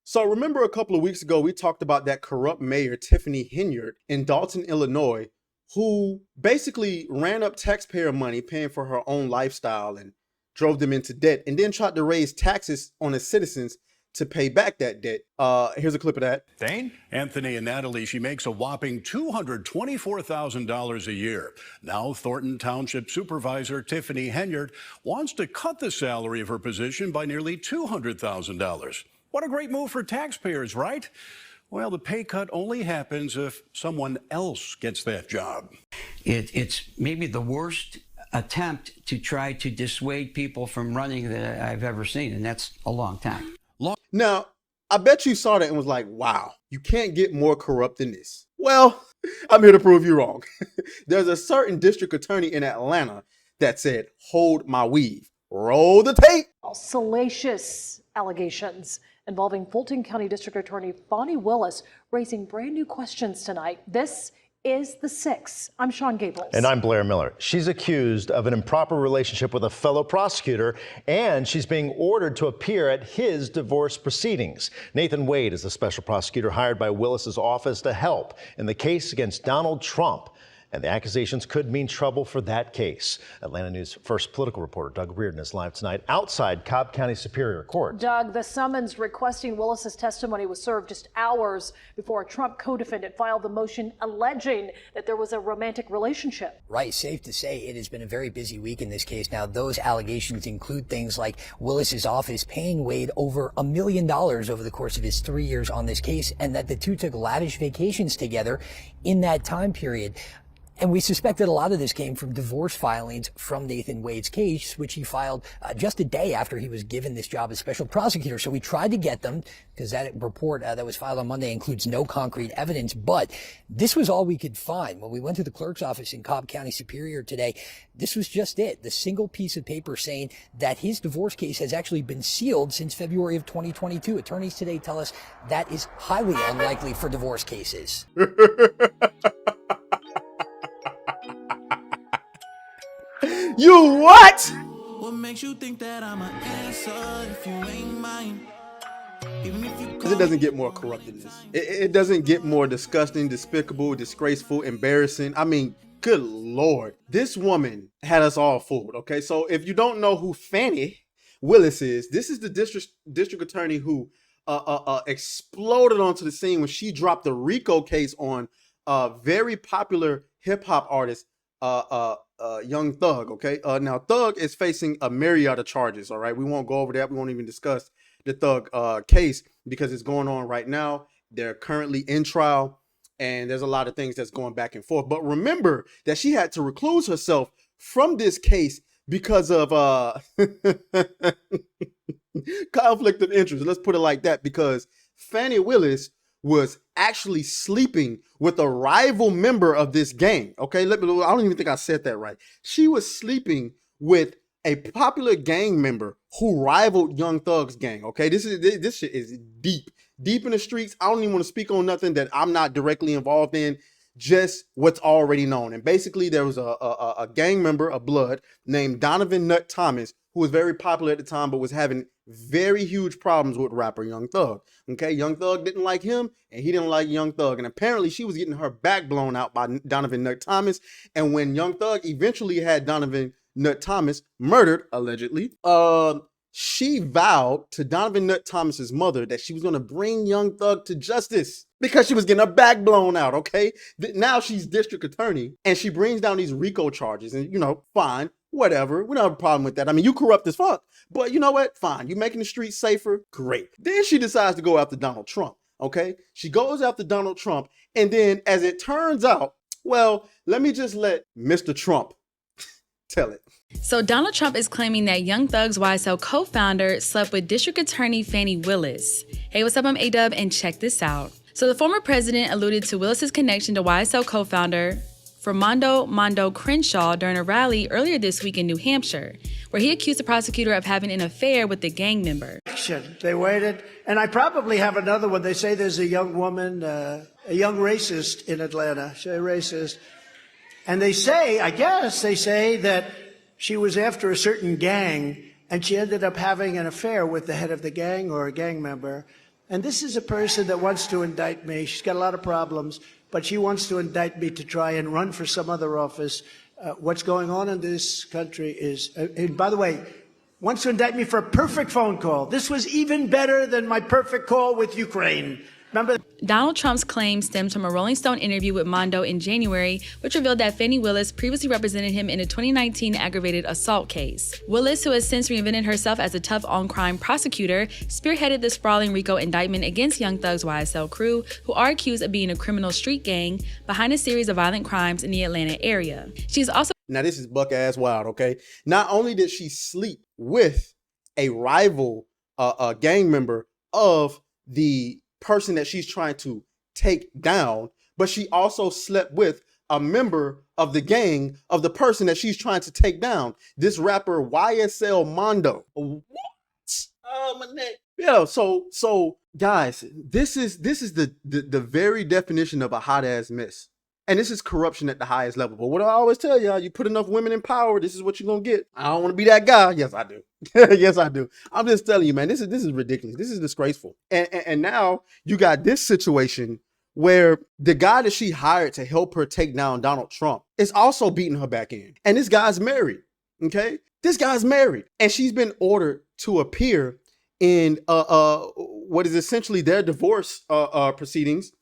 So remember a couple of weeks ago, we talked about that corrupt mayor, Tiffany Henyard in Dalton, Illinois, who basically ran up taxpayer money paying for her own lifestyle and drove them into debt and then tried to raise taxes on the citizens to pay back that debt. Here's a clip of that. Dane? Anthony and Natalie, she makes a whopping $224,000 a year. Now Thornton Township Supervisor Tiffany Henyard wants to cut the salary of her position by nearly $200,000. What a great move for taxpayers, right? Well, the pay cut only happens if someone else gets that job. It's maybe the worst attempt to try to dissuade people from running that I've ever seen, and that's a long time. Now, I bet you saw that and was like, wow, you can't get more corrupt than this. Well, I'm here to prove you wrong. There's a certain district attorney in Atlanta that said, hold my weave, roll the tape. Salacious allegations involving Fulton County District Attorney Fani Willis raising brand new questions tonight. This is The Six. I'm Sean Gables. And I'm Blair Miller. She's accused of an improper relationship with a fellow prosecutor, and she's being ordered to appear at his divorce proceedings. Nathan Wade is the special prosecutor hired by Willis's office to help in the case against Donald Trump. And the accusations could mean trouble for that case. Atlanta News first political reporter Doug Reardon is live tonight outside Cobb County Superior Court. Doug, the summons requesting Willis's testimony was served just hours before a Trump co-defendant filed the motion alleging that there was a romantic relationship. Right. Safe to say it has been a very busy week in this case. Now, those allegations include things like Willis's office paying Wade over $1 million over the course of his 3 years on this case, and that the two took lavish vacations together in that time period. And we suspect that a lot of this came from divorce filings from Nathan Wade's case, which he filed just a day after he was given this job as special prosecutor. So we tried to get them because that report that was filed on Monday includes no concrete evidence. But this was all we could find. When we went to the clerk's office in Cobb County Superior today, this was just it. The single piece of paper saying that his divorce case has actually been sealed since February of 2022. Attorneys today tell us that is highly unlikely for divorce cases. You what? What makes you think that I'm an answer if you ain't mine? Because it doesn't get more corrupt than this. It doesn't get more disgusting, despicable, disgraceful, embarrassing. I mean, good Lord. This woman had us all fooled, okay? So if you don't know who Fani Willis is, this is the district attorney who exploded onto the scene when she dropped the RICO case on a very popular hip-hop artist, Young Thug, okay? Now, Thug is facing a myriad of charges, all right? We won't go over that. We won't even discuss the Thug case because it's going on right now. They're currently in trial, and there's a lot of things that's going back and forth. But remember that she had to recluse herself from this case because of conflict of interest. Let's put it like that, because Fani Willis was actually sleeping with a rival member of this gang. Okay, I don't even think I said that right. She was sleeping with a popular gang member who rivaled Young Thug's gang. Okay, this shit is deep in the streets. I don't even want to speak on nothing that I'm not directly involved in, just what's already known. And basically, there was a gang member of blood named Donovan Nut Thomas, who was very popular at the time, but was having very huge problems with rapper Young Thug. Okay, Young Thug didn't like him, and he didn't like Young Thug. And apparently, she was getting her back blown out by Donovan Nut Thomas. And when Young Thug eventually had Donovan Nut Thomas murdered, allegedly, she vowed to Donovan Nut Thomas's mother that she was going to bring Young Thug to justice because she was getting her back blown out, okay? Now she's district attorney, and she brings down these RICO charges, and, you know, fine, whatever. We don't have a problem with that. I mean, you corrupt as fuck, but you know what? Fine. You making the streets safer? Great. Then she decides to go after Donald Trump, okay? She goes after Donald Trump, and then as it turns out, well, let me just let Mr. Trump tell it. So Donald Trump is claiming that Young Thug's YSL co-founder slept with District Attorney Fani Willis. Hey, what's up? I'm A-Dub, and check this out. So the former president alluded to Willis's connection to YSL co-founder Mondo Crenshaw during a rally earlier this week in New Hampshire, where he accused the prosecutor of having an affair with the gang member. They waited, and I probably have another one. They say there's a young woman, a young racist in Atlanta. She's a racist. And they say, I guess they say that she was after a certain gang, and she ended up having an affair with the head of the gang or a gang member. And this is a person that wants to indict me. She's got a lot of problems, but she wants to indict me to try and run for some other office. What's going on in this country is, and by the way, wants to indict me for a perfect phone call. This was even better than my perfect call with Ukraine. Remember? Donald Trump's claim stems from a Rolling Stone interview with Mondo in January, which revealed that Fani Willis previously represented him in a 2019 aggravated assault case. Willis, who has since reinvented herself as a tough on-crime prosecutor, spearheaded the sprawling RICO indictment against Young Thug's YSL crew, who are accused of being a criminal street gang behind a series of violent crimes in the Atlanta area. She's also— Now this is buck ass wild, okay? Not only did she sleep with a rival gang member of the person that she's trying to take down, but she also slept with a member of the gang of the person that she's trying to take down. This rapper YSL Mondo. What? Oh my neck. Yeah, so guys, this is the very definition of a hot ass mess. And this is corruption at the highest level. But what do I always tell y'all? You put enough women in power, this is what you're gonna get. I don't want to be that guy. Yes, I do. Yes, I do. I'm just telling you, man, this is ridiculous. This is disgraceful. And now you got this situation where the guy that she hired to help her take down Donald Trump is also beating her back in. And this guy's married. Okay? This guy's married. And she's been ordered to appear in what is essentially their divorce proceedings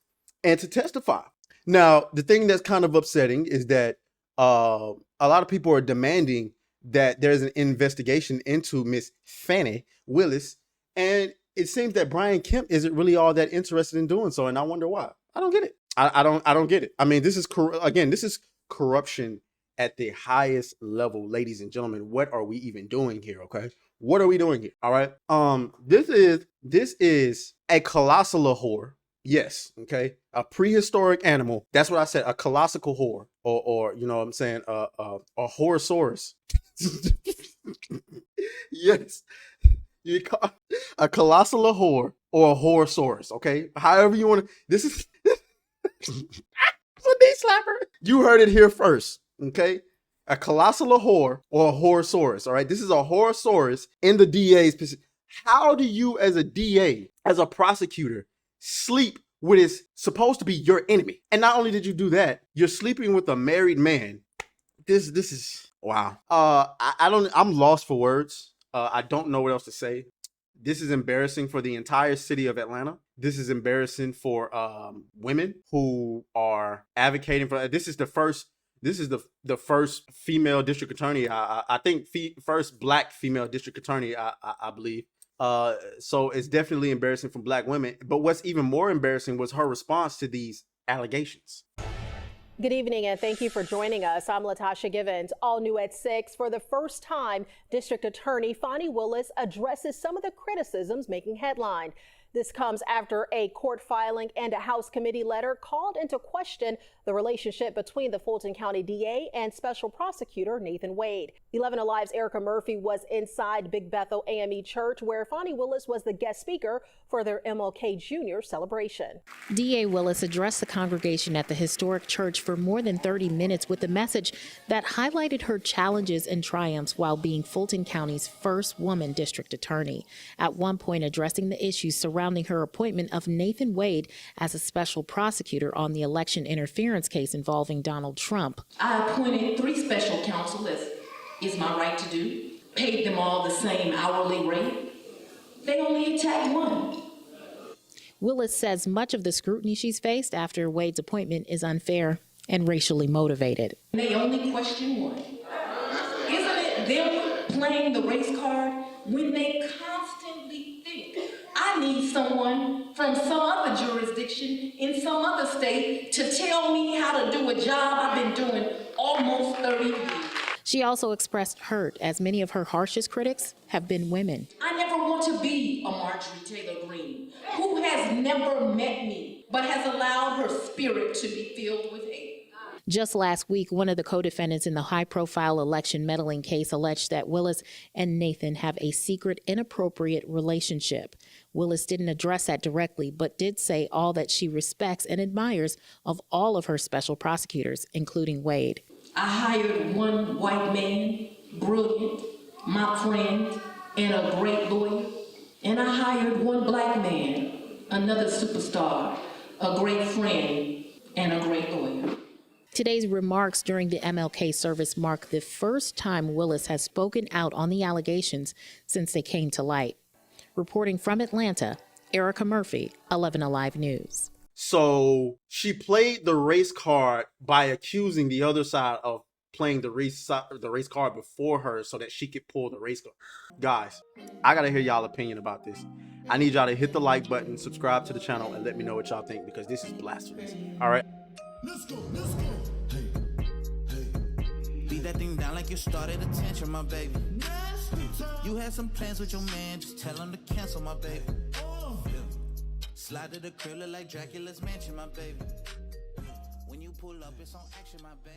and to testify. Now, the thing that's kind of upsetting is that a lot of people are demanding that there's an investigation into Miss Fani Willis, and it seems that Brian Kemp isn't really all that interested in doing so, and I wonder why. I don't get it. I don't get it. I mean, this is corruption at the highest level, ladies and gentlemen. What are we even doing here? Okay, what are we doing here? All right. This is a colossal whore. Yes, okay. A prehistoric animal. That's what I said, a colossal whore. Or you know what I'm saying, a Whoreasaurus. Yes. You call a colossal whore or a Whoreasaurus, okay? However you want to. This is it's a knee slapper. You heard it here first, okay? A colossal whore or a Whoreasaurus, all right? This is a Whoreasaurus in the DA's position. How do you, as a DA, as a prosecutor, sleep with is supposed to be your enemy? And not only did you do that, you're sleeping with a married man. This is wow. I'm lost for words. I don't know what else to say. This is embarrassing for the entire city of Atlanta. This is embarrassing for women who are advocating for. This is the first female district attorney. I think first black female district attorney. I believe. So it's definitely embarrassing for black women. But what's even more embarrassing was her response to these allegations. Good evening and thank you for joining us. I'm Latasha Givens. All new at 6. For the first time, District Attorney Fani Willis addresses some of the criticisms making headline. This comes after a court filing and a House committee letter called into question the relationship between the Fulton County DA and Special Prosecutor Nathan Wade. 11 Alive's Erica Murphy was inside Big Bethel AME Church, where Fani Willis was the guest speaker for their MLK Jr. celebration. DA Willis addressed the congregation at the historic church for more than 30 minutes with a message that highlighted her challenges and triumphs while being Fulton County's first woman district attorney. At one point, addressing the issues surrounding her appointment of Nathan Wade as a special prosecutor on the election interference case involving Donald Trump. I appointed 3 special counsel, as is my right to do, paid them all the same hourly rate. They only attacked one. Willis says much of the scrutiny she's faced after Wade's appointment is unfair and racially motivated. They only question one. Isn't it them playing the race card when they constantly think, I need someone from some other jurisdiction in some other state to tell me how to do a job I've been doing almost 30 years. She also expressed hurt, as many of her harshest critics have been women. I never want to be a Marjorie Taylor Greene, who has never met me, but has allowed her spirit to be filled with hate. Just last week, one of the co-defendants in the high-profile election meddling case alleged that Willis and Nathan have a secret, inappropriate relationship. Willis didn't address that directly, but did say all that she respects and admires of all of her special prosecutors, including Wade. I hired one white man, brilliant, my friend, and a great lawyer. And I hired one black man, another superstar, a great friend, and a great lawyer. Today's remarks during the MLK service mark the first time Willis has spoken out on the allegations since they came to light. Reporting from Atlanta, Erica Murphy, 11 Alive News. So she played the race card by accusing the other side of playing the race card before her so that she could pull the race card. Guys, I gotta hear y'all opinion about this. I need y'all to hit the like button, subscribe to the channel, and let me know what y'all think, because this is blasphemous. All right. Let's go, let's go. Beat that thing down like you started attention, my baby. You had some plans with your man, just tell him to cancel, my baby. Slide to the crib, look like Dracula's mansion, my baby. When you pull up, it's on action, my baby.